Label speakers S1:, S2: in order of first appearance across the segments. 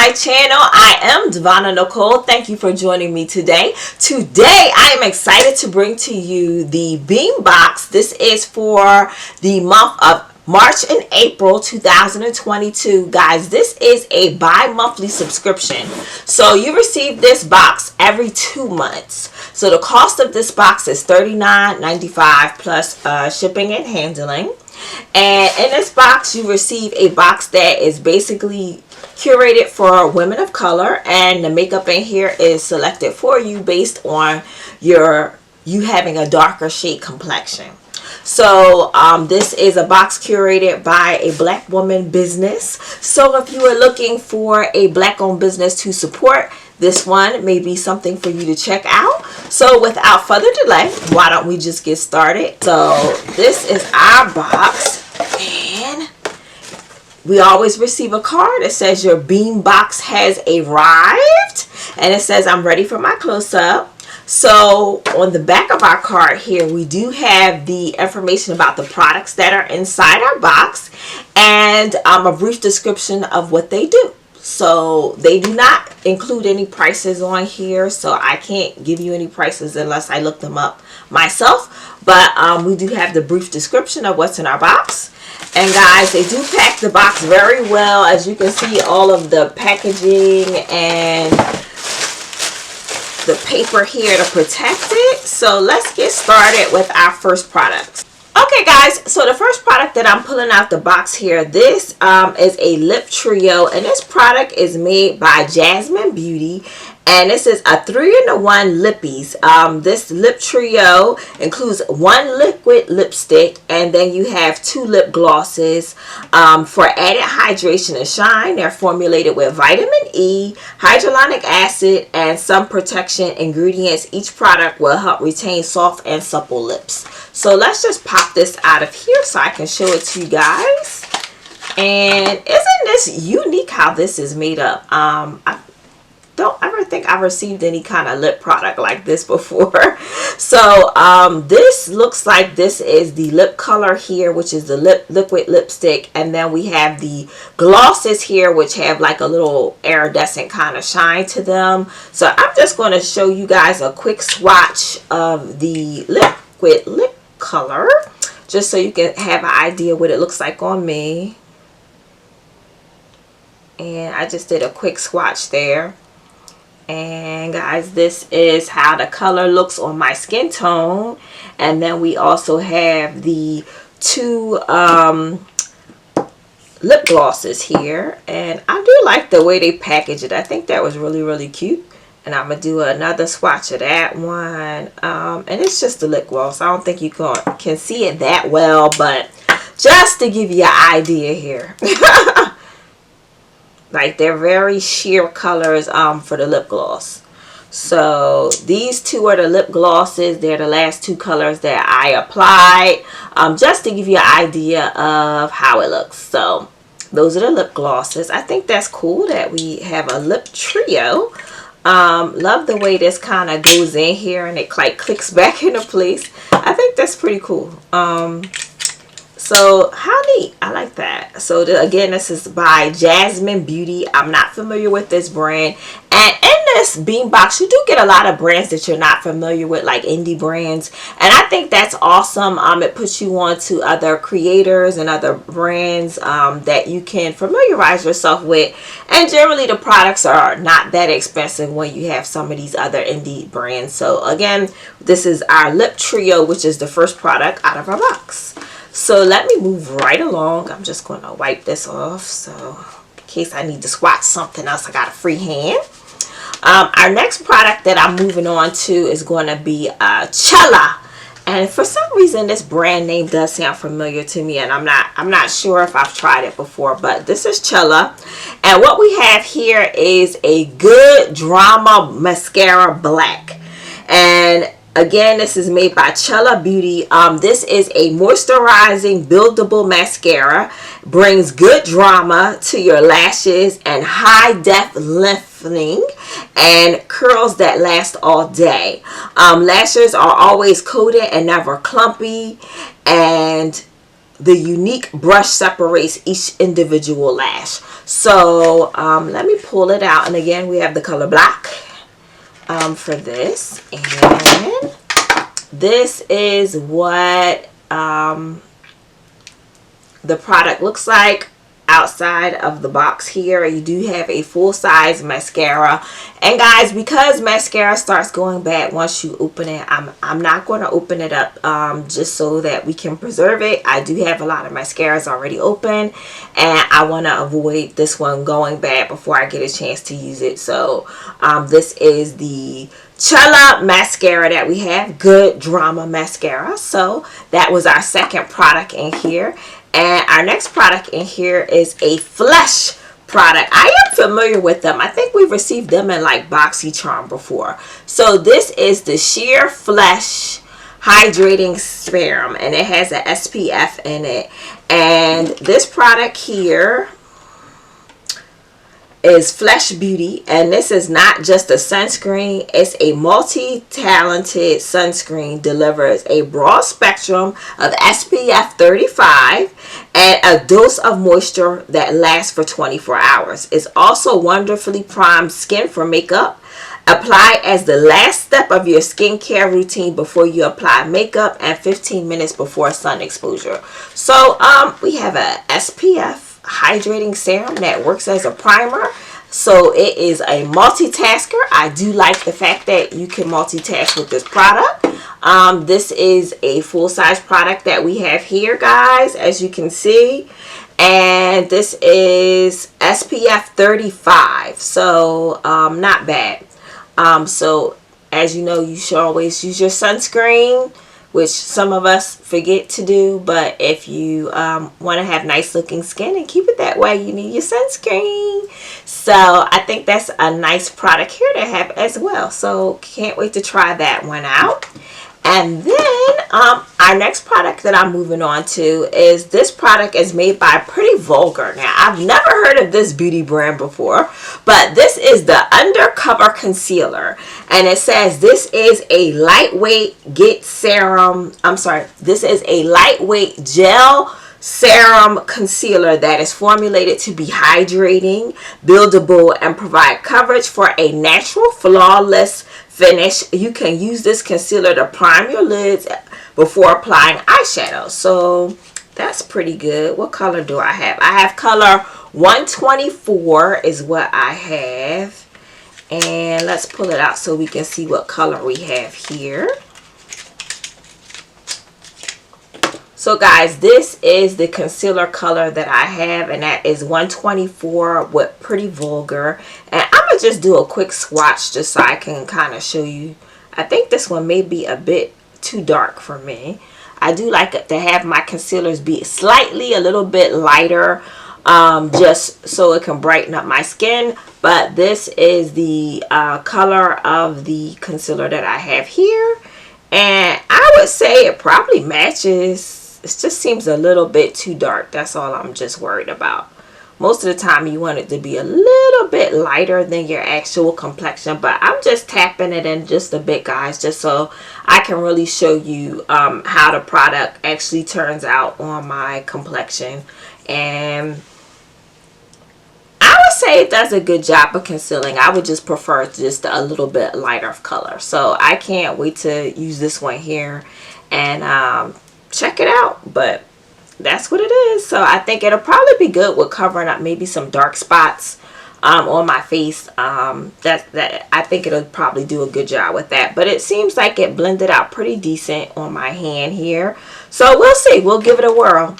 S1: my channel. I am Devonna Nicole. Thank you for joining me today. Today I am excited to bring to you the Beem box. This is for the month of March and April 2022. Guys, this is a bi-monthly subscription. So you receive this box every 2 months. So the cost of this box is $39.95 plus shipping and handling. And in this box you receive a box that is basically curated for women of color, and the makeup in here is selected for you based on you having a darker shade complexion. So this is a box curated by a black woman business. So if you are looking for a black owned business to support, this one may be something for you to check out. So without further delay, why don't we just get started? So this is our box, and we always receive a card that says your Beem box has arrived, and it says I'm ready for my close-up. So on the back of our card here, we do have the information about the products that are inside our box, and a brief description of what they do. So they do not include any prices on here, so I can't give you any prices unless I look them up myself. But we do have the brief description of what's in our box. And guys, they do pack the box very well. As you can see, all of the packaging and the paper here to protect it. So let's get started with our first product. Okay guys, so the first product that I'm pulling out the box here, this is a lip trio, and this product is made by Jasmine Beauty, and this is a 3-in-1 lippies. This lip trio includes 1 liquid lipstick, and then you have 2 lip glosses for added hydration and shine. They're formulated with vitamin E, hyaluronic acid, and some protection ingredients. Each product will help retain soft and supple lips. So let's just pop this out of here so I can show it to you guys. And isn't this unique how this is made up? I don't ever think I've received any kind of lip product like this before. So this looks like this is the lip color here, which is the liquid lipstick, and then we have the glosses here, which have like a little iridescent kind of shine to them. So I'm just going to show you guys a quick swatch of the liquid lip color just so you can have an idea what it looks like on me. And I just did a quick swatch there. And guys, this is how the color looks on my skin tone. And then we also have the 2 lip glosses here, and I do like the way they package it. I think that was really cute. And I'm gonna do another swatch of that one, and it's just a lip gloss. I don't think you can see it that well, but just to give you an idea here. Like, they're very sheer colors for the lip gloss. So these 2 are the lip glosses. They're the last 2 colors that I applied, just to give you an idea of how it looks. So those are the lip glosses. I think that's cool that we have a lip trio. Love the way this kind of goes in here and it like clicks back into place. I think that's pretty cool. So how neat. I like that. So again, this is by Jasmine Beauty. I'm not familiar with this brand, and in this Beem box you do get a lot of brands that you're not familiar with, like indie brands, and I think that's awesome. It puts you on to other creators and other brands that you can familiarize yourself with, and generally the products are not that expensive when you have some of these other indie brands. So again, this is our lip trio, which is the first product out of our box. So let me move right along. I'm just going to wipe this off, so in case I need to swatch something else, I got a free hand. Our next product that I'm moving on to is going to be Chella, and for some reason this brand name does sound familiar to me, and I'm not sure if I've tried it before, but this is Chella, and what we have here is a Good Drama Mascara Black. And again, this is made by Chella Beauty. This is a moisturizing, buildable mascara. Brings good drama to your lashes and high-def lifting and curls that last all day. Lashes are always coated and never clumpy. And the unique brush separates each individual lash. So let me pull it out. And again, we have the color black for this. And this is what the product looks like outside of the box here. You do have a full-size mascara, and guys, because mascara starts going bad once you open it, I'm not going to open it up just so that we can preserve it. I do have a lot of mascaras already open, and I want to avoid this one going bad before I get a chance to use it. So this is the Chella mascara that we have, Good Drama Mascara. So that was our second product in here. And our next product in here is a Flesh product. I am familiar with them. I think we've received them in like BoxyCharm before. So this is the Sheer Flesh Hydrating Serum, and it has an SPF in it. And this product here is Flesh Beauty, and this is not just a sunscreen, it's a multi-talented sunscreen. Delivers a broad spectrum of SPF 35 and a dose of moisture that lasts for 24 hours. It's also wonderfully primed skin for makeup. Apply as the last step of your skincare routine before you apply makeup and 15 minutes before sun exposure. So we have a SPF hydrating serum that works as a primer. So it is a multitasker. I do like the fact that you can multitask with this product. This is a full-size product that we have here, guys, as you can see. And this is SPF 35. So not bad. So as you know, you should always use your sunscreen, which some of us forget to do. But if you want to have nice looking skin and keep it that way, you need your sunscreen. So I think that's a nice product here to have as well. So can't wait to try that one out. And then our next product that I'm moving on to is this product is made by Pretty Vulgar. Now, I've never heard of this beauty brand before, but this is the Undercover Concealer. And it says this is a lightweight this is a lightweight gel serum concealer that is formulated to be hydrating, buildable, and provide coverage for a natural, flawless finish. You can use this concealer to prime your lids before applying eyeshadow. So that's pretty good. What color do I have? I have color 124 is what I have. And let's pull it out so we can see what color we have here. So guys, this is the concealer color that I have, and that is 124 with Pretty Vulgar. And I'm going to just do a quick swatch just so I can kind of show you. I think this one may be a bit too dark for me. I do like to have my concealers be slightly a little bit lighter, just so it can brighten up my skin. But this is the color of the concealer that I have here. And I would say it probably matches. It just seems a little bit too dark. That's all I'm just worried about. Most of the time you want it to be a little bit lighter than your actual complexion. But I'm just tapping it in just a bit, guys, just so I can really show you how the product actually turns out on my complexion. And I would say it does a good job of concealing. I would just prefer just a little bit lighter of color. So I can't wait to use this one here and check it out. But that's what it is. So I think it'll probably be good with covering up maybe some dark spots on my face. That I think it'll probably do a good job with that. But it seems like it blended out pretty decent on my hand here. So we'll see. We'll give it a whirl.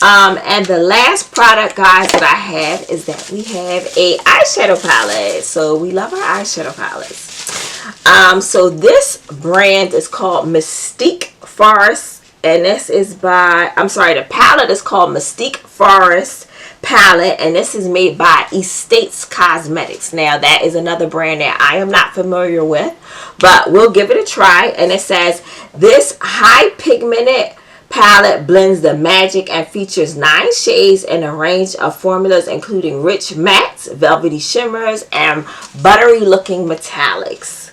S1: And the last product, guys, that I have is that we have a eyeshadow palette. So we love our eyeshadow palettes. So this brand is called Mystique Forest. And this is by, the palette is called Mystique Forest Palette. And this is made by Estates Cosmetics. Now, that is another brand that I am not familiar with, but we'll give it a try. And it says, this high pigmented palette blends the magic and features 9 shades and a range of formulas, including rich mattes, velvety shimmers, and buttery looking metallics.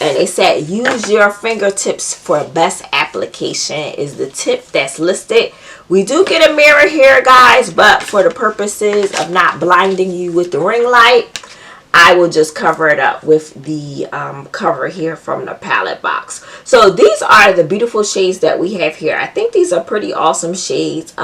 S1: And they said, use your fingertips for best application is the tip that's listed We do get a mirror here, guys, but for the purposes of not blinding you with the ring light, I will just cover it up with the cover here from the palette box. So these are the beautiful shades that we have here. I think these are pretty awesome shades.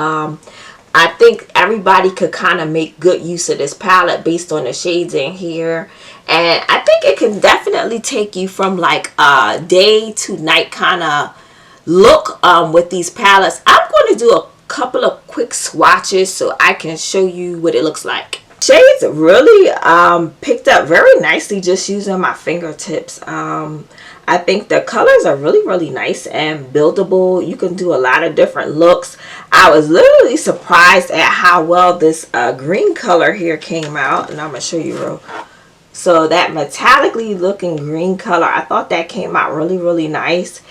S1: I think everybody could kind of make good use of this palette based on the shades in here. And I think it can definitely take you from like a day to night kind of look with these palettes. I'm going to do a couple of quick swatches so I can show you what it looks like. Shades really picked up very nicely just using my fingertips. I think the colors are really nice and buildable. You can do a lot of different looks. I was literally surprised at how well this green color here came out, and I'm gonna show you real. So that metallically looking green color, I thought that came out really nice,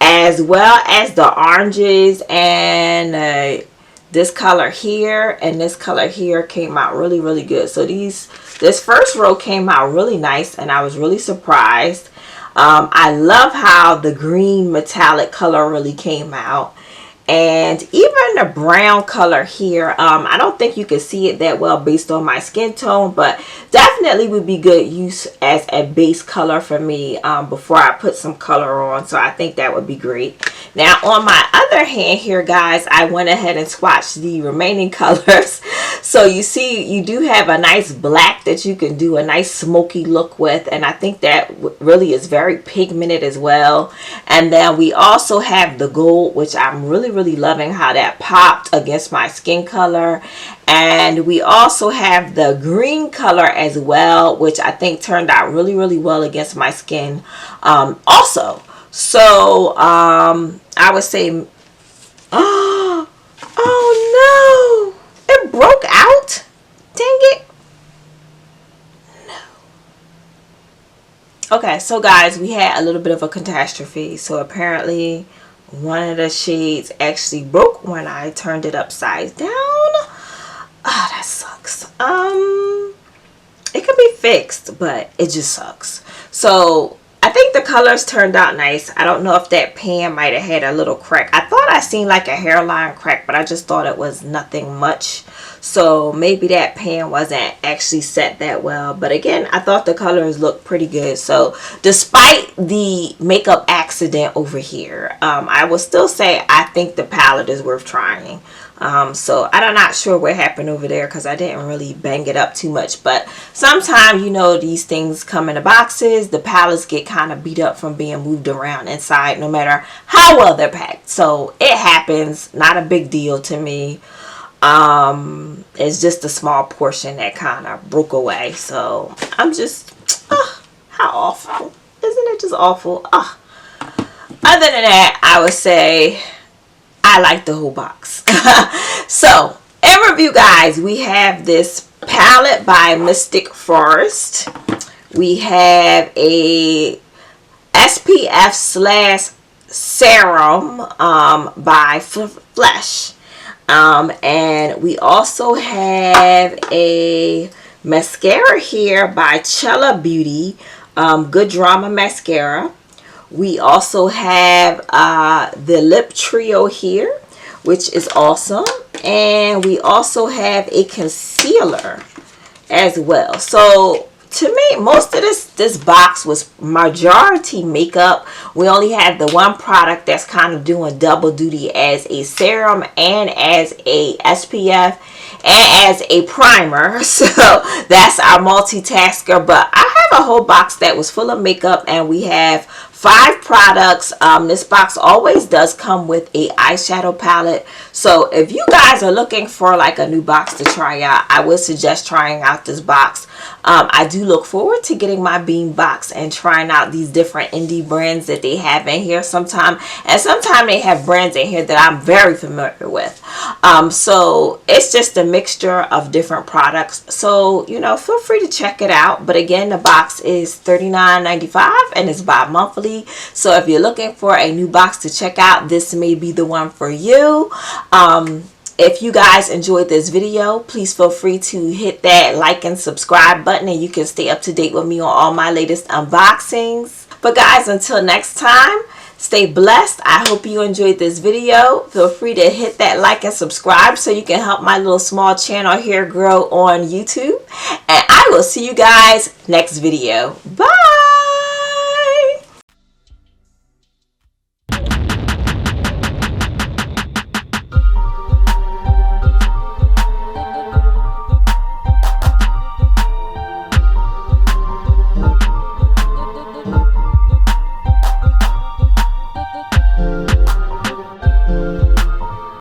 S1: as well as the oranges and this color here and this color here came out really good. So this first row came out really nice, and I was really surprised. I love how the green metallic color really came out, and even the brown color here. I don't think you can see it that well based on my skin tone, but definitely would be good use as a base color for me before I put some color on. So I think that would be great. Now on my other hand here, guys, I went ahead and swatched the remaining colors. So you see, you do have a nice black that you can do a nice smoky look with, and I think that really is very pigmented as well. And then we also have the gold, which I'm really loving how that popped against my skin color. And we also have the green color as well, which I think turned out really well against my skin also. So I would say, oh no, it broke out. Dang it. No. Okay, so guys, we had a little bit of a catastrophe. So apparently one of the shades actually broke when I turned it upside down. Oh, that sucks. It could be fixed, but it just sucks. So I think the colors turned out nice. I don't know if that pan might have had a little crack. I thought I seen like a hairline crack, but I just thought it was nothing much. So maybe that pan wasn't actually set that well. But again, I thought the colors looked pretty good. So despite the makeup accident over here, I will still say I think the palette is worth trying. So I'm not sure what happened over there because I didn't really bang it up too much. But sometimes, you know, these things come in the boxes. The palettes get kind of beat up from being moved around inside no matter how well they're packed. So it happens. Not a big deal to me. It's just a small portion that kind of broke away. So I'm just, how awful. Isn't it just awful? Other than that, I would say I like the whole box. So in review, guys, we have this palette by Mystic Forest. We have a SPF / serum by Flesh. And we also have a mascara here by Chella Beauty, Good Drama Mascara. We also have the lip trio here, which is awesome. And we also have a concealer as well. So to me, most of this box was majority makeup. We only had the one product that's kind of doing double duty as a serum and as a SPF and as a primer. So that's our multitasker. But I have a whole box that was full of makeup, and we have 5 products. This box always does come with a eyeshadow palette. So if you guys are looking for like a new box to try out, I would suggest trying out this box. I do look forward to getting my Beem box and trying out these different indie brands that they have in here sometime. And sometimes they have brands in here that I'm very familiar with. So it's just a mixture of different products. So, you know, feel free to check it out. But again, the box is $39.95 and it's bi-monthly. So if you're looking for a new box to check out, this may be the one for you. If you guys enjoyed this video, please feel free to hit that like and subscribe button, and you can stay up to date with me on all my latest unboxings. But guys, until next time, Stay blessed. I hope you enjoyed this video. Feel free to hit that like and subscribe so you can help my little small channel here grow on YouTube. And I will see you guys next video. Bye.